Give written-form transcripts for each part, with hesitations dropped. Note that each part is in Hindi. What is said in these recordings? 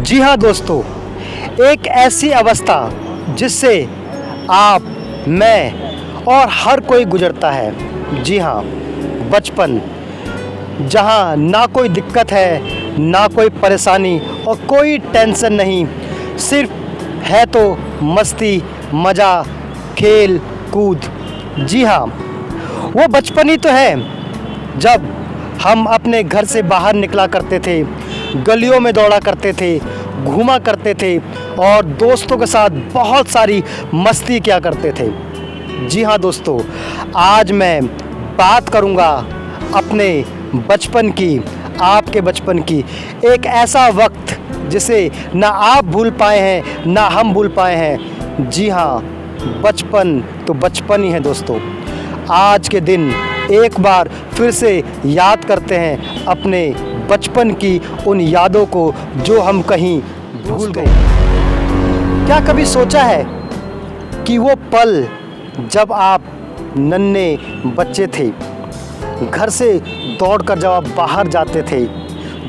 जी हाँ दोस्तों, एक ऐसी अवस्था जिससे आप, मैं और हर कोई गुजरता है। जी हाँ, बचपन, जहाँ ना कोई दिक्कत है, ना कोई परेशानी और कोई टेंशन नहीं, सिर्फ है तो मस्ती, मज़ा, खेल कूद। जी हाँ, वो बचपन ही तो है जब हम अपने घर से बाहर निकला करते थे, गलियों में दौड़ा करते थे, घूमा करते थे और दोस्तों के साथ बहुत सारी मस्ती किया करते थे। जी हाँ दोस्तों, आज मैं बात करूँगा अपने बचपन की, आपके बचपन की। एक ऐसा वक्त जिसे ना आप भूल पाए हैं ना हम भूल पाए हैं। जी हाँ, बचपन तो बचपन ही है दोस्तों। आज के दिन एक बार फिर से याद करते हैं अपने बचपन की उन यादों को जो हम कहीं भूल गए। क्या कभी सोचा है कि वो पल जब आप नन्हे बच्चे थे, घर से दौड़कर जब आप बाहर जाते थे,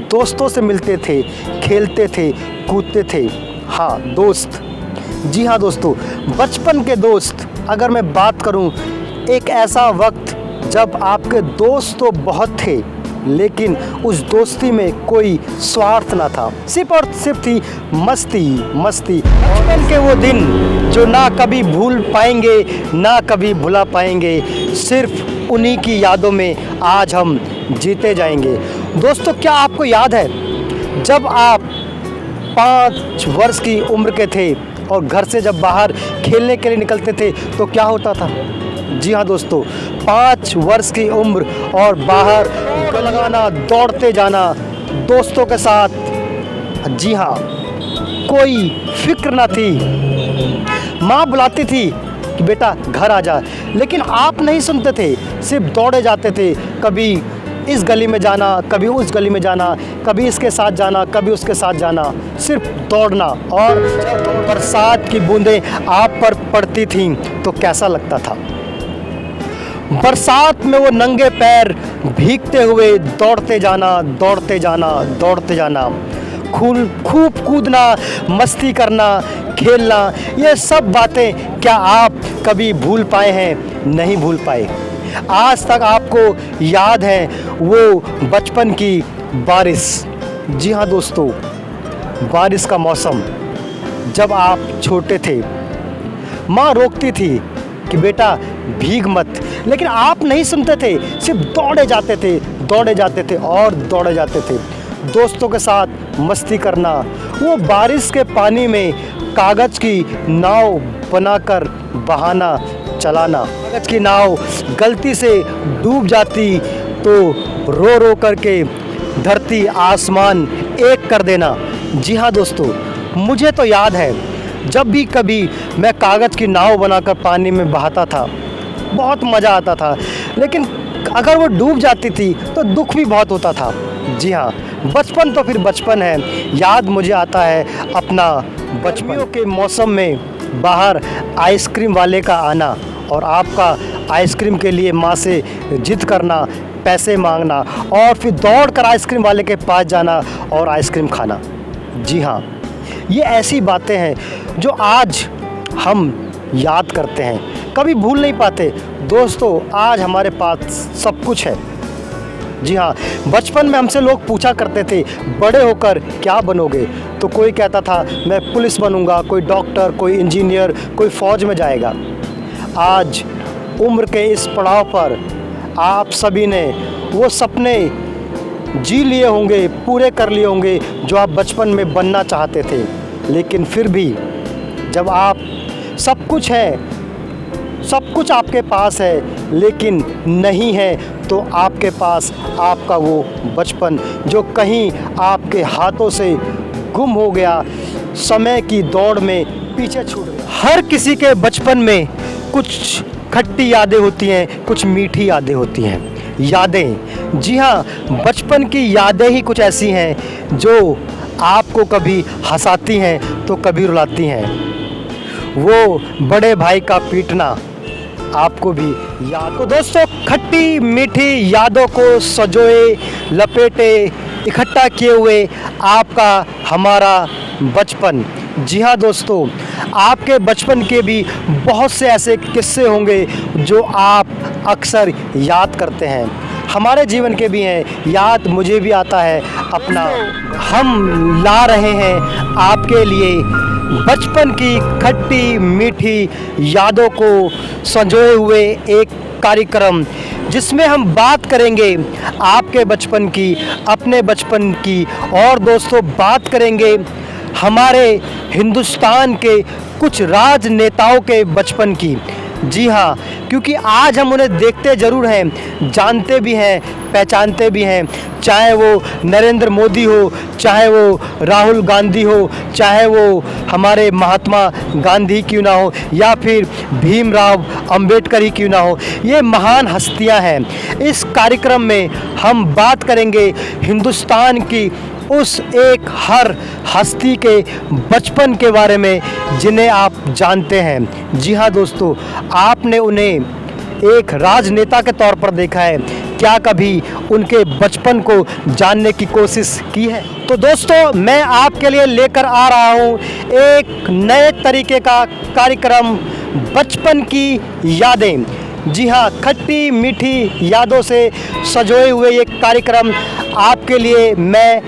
दोस्तों से मिलते थे, खेलते थे, कूदते थे। हाँ दोस्त, जी हाँ दोस्तों, बचपन के दोस्त। अगर मैं बात करूं, एक ऐसा वक्त जब आपके दोस्त तो बहुत थे लेकिन उस दोस्ती में कोई स्वार्थ ना था, सिर्फ और सिर्फ थी मस्ती मस्ती। बचपन के वो दिन जो ना कभी भूल पाएंगे ना कभी भुला पाएंगे, सिर्फ उन्हीं की यादों में आज हम जीते जाएंगे। दोस्तों, क्या आपको याद है जब आप 5 वर्ष की उम्र के थे और घर से जब बाहर खेलने के लिए निकलते थे तो क्या होता था? जी हाँ दोस्तों, 5 वर्ष की उम्र और बाहर लगाना, दौड़ते जाना दोस्तों के साथ। जी हाँ, कोई फिक्र ना थी। माँ बुलाती थी कि बेटा घर आ जा, लेकिन आप नहीं सुनते थे, सिर्फ दौड़े जाते थे। कभी इस गली में जाना, कभी उस गली में जाना, कभी इसके साथ जाना, कभी उसके साथ जाना, सिर्फ दौड़ना। और जब बरसात की बूंदें आप पर पड़ती थीं तो कैसा लगता था? बरसात में वो नंगे पैर भीगते हुए दौड़ते जाना, दौड़ते जाना, दौड़ते जाना, खूब कूदना, मस्ती करना, खेलना। ये सब बातें क्या आप कभी भूल पाए हैं? नहीं भूल पाए। आज तक आपको याद है वो बचपन की बारिश। जी हाँ दोस्तों, बारिश का मौसम जब आप छोटे थे, माँ रोकती थी कि बेटा भीग मत, लेकिन आप नहीं सुनते थे, सिर्फ दौड़े जाते थे, दौड़े जाते थे और दौड़े जाते थे। दोस्तों के साथ मस्ती करना, वो बारिश के पानी में कागज़ की नाव बनाकर बहाना चलाना। कागज़ की नाव गलती से डूब जाती तो रो रो करके धरती आसमान एक कर देना। जी हाँ दोस्तों, मुझे तो याद है जब भी कभी मैं कागज़ की नाव बनाकर पानी में बहाता था, बहुत मज़ा आता था, लेकिन अगर वो डूब जाती थी तो दुख भी बहुत होता था। जी हाँ, बचपन तो फिर बचपन है। याद मुझे आता है अपना बचपन के मौसम में बाहर आइसक्रीम वाले का आना और आपका आइसक्रीम के लिए माँ से जिद करना, पैसे मांगना और फिर दौड़ कर आइसक्रीम वाले के पास जाना और आइसक्रीम खाना। जी हाँ, ये ऐसी बातें हैं जो आज हम याद करते हैं, कभी भूल नहीं पाते। दोस्तों, आज हमारे पास सब कुछ है। जी हाँ, बचपन में हमसे लोग पूछा करते थे बड़े होकर क्या बनोगे, तो कोई कहता था मैं पुलिस बनूंगा, कोई डॉक्टर, कोई इंजीनियर, कोई फ़ौज में जाएगा। आज उम्र के इस पड़ाव पर आप सभी ने वो सपने जी लिए होंगे, पूरे कर लिए होंगे जो आप बचपन में बनना चाहते थे, लेकिन फिर भी जब आप सब कुछ है, सब कुछ आपके पास है लेकिन नहीं है, तो आपके पास आपका वो बचपन जो कहीं आपके हाथों से गुम हो गया, समय की दौड़ में पीछे छूट गया। हर किसी के बचपन में कुछ खट्टी यादें होती हैं, कुछ मीठी यादें होती हैं। यादें, जी हाँ, बचपन की यादें ही कुछ ऐसी हैं जो आपको कभी हंसाती हैं तो कभी रुलाती हैं। वो बड़े भाई का पीटना आपको भी याद। तो दोस्तों, खट्टी मीठी यादों को सजोए, लपेटे, इकट्ठा किए हुए आपका हमारा बचपन। जी हाँ दोस्तों, आपके बचपन के भी बहुत से ऐसे किस्से होंगे जो आप अक्सर याद करते हैं। हमारे जीवन के भी हैं, याद मुझे भी आता है अपना। हम ला रहे हैं आपके लिए बचपन की खट्टी मीठी यादों को संजोए हुए एक कार्यक्रम, जिसमें हम बात करेंगे आपके बचपन की, अपने बचपन की, और दोस्तों बात करेंगे हमारे हिंदुस्तान के कुछ राजनेताओं के बचपन की। जी हाँ, क्योंकि आज हम उन्हें देखते ज़रूर हैं, जानते भी हैं, पहचानते भी हैं, चाहे वो नरेंद्र मोदी हो, चाहे वो राहुल गांधी हो, चाहे वो हमारे महात्मा गांधी क्यों ना हो, या फिर भीमराव अंबेडकर ही क्यों ना हो। ये महान हस्तियां हैं। इस कार्यक्रम में हम बात करेंगे हिंदुस्तान की उस एक हर हस्ती के बचपन के बारे में जिन्हें आप जानते हैं। जी हाँ दोस्तों, आपने उन्हें एक राजनेता के तौर पर देखा है, क्या कभी उनके बचपन को जानने की कोशिश की है? तो दोस्तों, मैं आपके लिए लेकर आ रहा हूँ एक नए तरीके का कार्यक्रम, बचपन की यादें। जी हाँ, खट्टी मीठी यादों से सजोए हुए ये कार्यक्रम आपके लिए मैं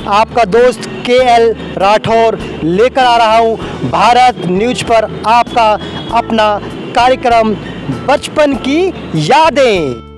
आपका दोस्त KL राठौर लेकर आ रहा हूँ भारत न्यूज़ पर आपका अपना कार्यक्रम बचपन की यादें।